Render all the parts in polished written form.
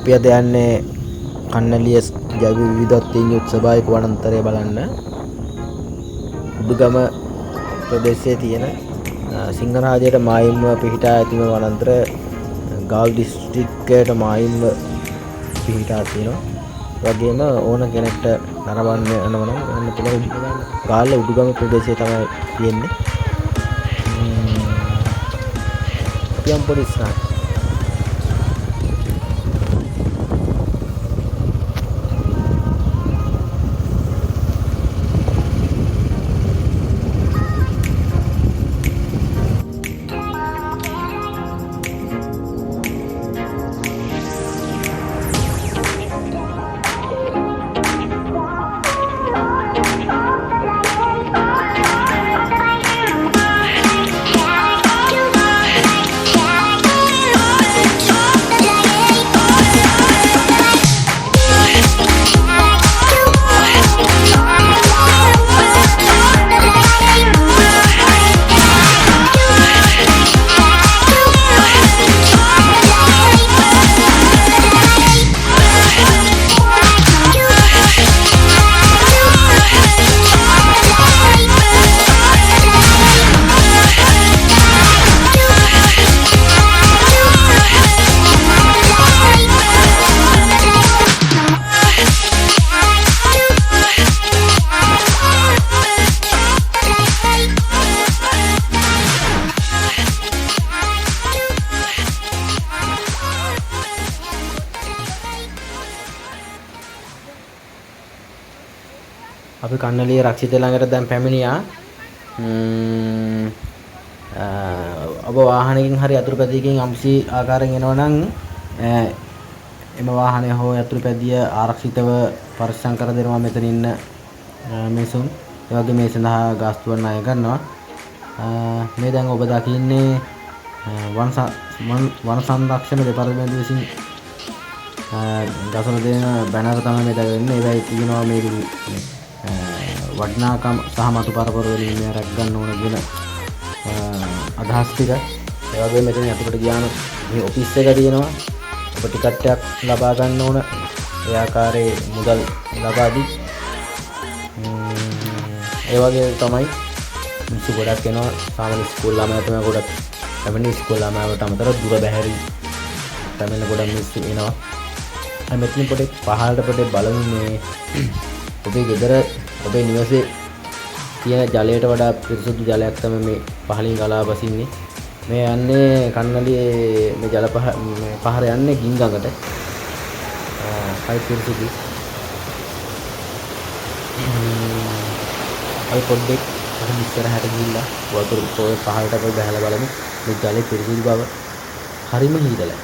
අපි අද යන්නේ කන්නලිය ජෛව විවිධත්වයේ උත්සවයක වනාන්තරය බලන්න. උඩුගම ප්‍රදේශයේ තියෙන සිංහරාජයට මායිම්ව පිහිටා ඇතිම වනාන්තර ගාල් දිස්ත්‍රික්කයට මායිම්ව පිහිටා තියෙනවා. වගේම ඕන කෙනෙක්ට නරඹන්න යනවා නම් යන්න පුළුවන්. ගාල්ල උඩුගම ප්‍රදේශයේ තමයි තියෙන්නේ. අපි යම් පොඩි ස්නාක් අපි කන්නලිය රක්ෂිත ළඟට දැන් පැමිණියා. ඔබ වාහනයකින් හරි යතුරුපැදියකින් යම්සි ආකාරයෙන් එනවා නම් එම වාහනය හෝ යතුරුපැදිය ආරක්ෂිතව පරිස්සම් කර දෙනවා මෙතන ඉන්න මිනිසුන්. ඒ වගේ මේ සඳහා ගාස්තුවක් ණය කරනවා. මේ දැන් ඔබ දකින්නේ වන සංරක්ෂණ දෙපාර්තමේන්තුව විසින් ගසන දෙන බැනර තමයි මේ දැවෙන්නේ. ඒවයි කියනවා මේ වටිනාකම් සහ මතු පරපුර වලින් මේ රැක් ගන්න ඕන කියන අදහස් ටික. ඒ වගේම මෙතන යටපට ගියාම මේ ඔෆිස් එක තියෙනවා. ඔබ ටිකට් එකක් ලබා ගන්න ඕන. ඒ ආකාරයේ මුදල් ලබා දී. ඒ වගේ තමයි මිනිස්සු ගොඩක් එනවා. සාමාන්‍ය ස්කූල් ළමයි තමයි ගොඩක්. එවැනි ස්කූල් ළමයිවට අමතරව දුර බැහැරි තමයි ගොඩක් මිනිස්සු එනවා. මෙතන පොඩි පහළට පොඩි බලමු මේ ඔබේ ගෙදර ඔබේ නිවසේ තියෙන ජලයට වඩා පිරිසුදු ජලයක් තමයි මේ පහළින් ගලා බසින්නේ. මේ යන්නේ කන්නලියේ මේ ජල පහර යන්නේ ගින්ගඟට. හයි පිරිසුදුයි. අපි පොඩ්ඩක් ඉස්සරහට ගිහිල්ලා වතුර පහළට පොඩ්ඩක් බහලා බලමු. මේ ජලයේ පිරිසුදු බව හරිම හීතලයි.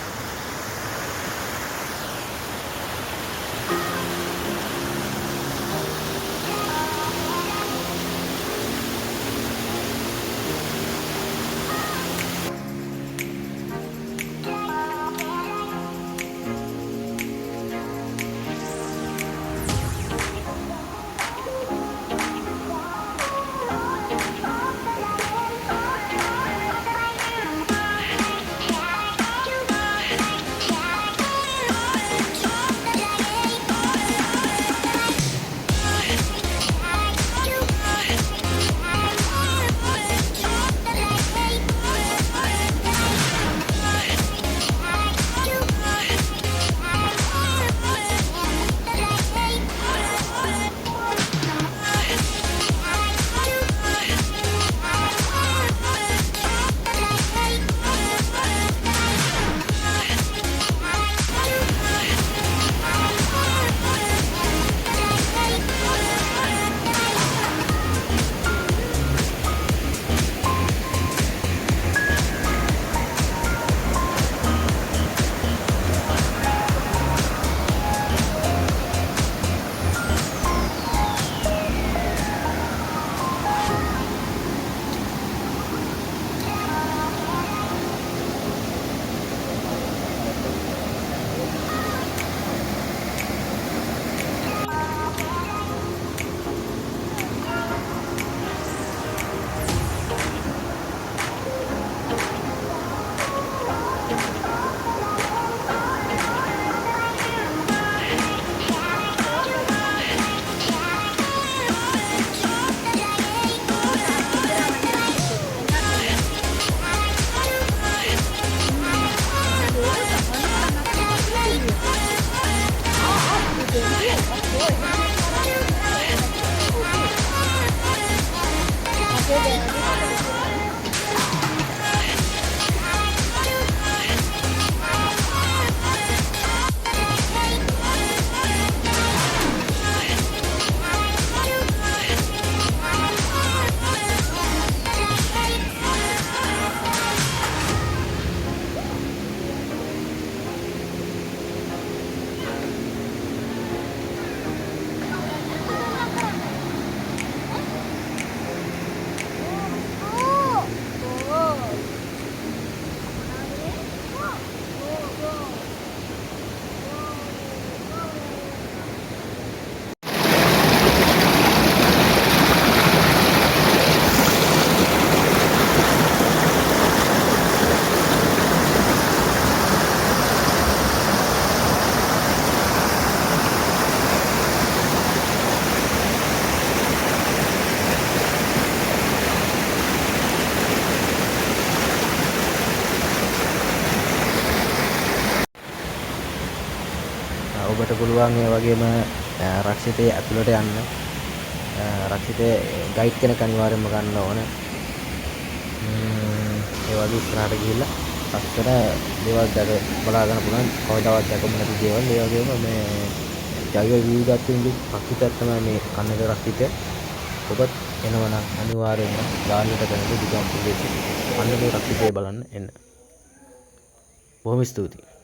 ඔබට පුළුවන් ඒ වගේම රක්ෂිතයේ ඇතුළට යන්න. රක්ෂිතයේ ගයිඩ් කෙනෙක් අනිවාර්යයෙන්ම ගන්න ඕන. ඒ වගේ ඉස්සරහට ගිහිල්ලා ලස්සන දේවල් දැක බලා ගන්න පුළුවන්. කවදාවත් දැකපු නැති දේවල්. ඒ වගේම මේ ජෛව විවිධත්වයෙන් යුක්ත රක්ෂිතයක් තමයි මේ කන්නලිය රක්ෂිතය. ඔබත් එනවනම් අනිවාර්යයෙන්ම ගාල්ලට කරන උදුගම් ප්‍රදේශයේ කන්නලිය රක්ෂිතය බලන්න එන්න. බොහොම ස්තුතියි.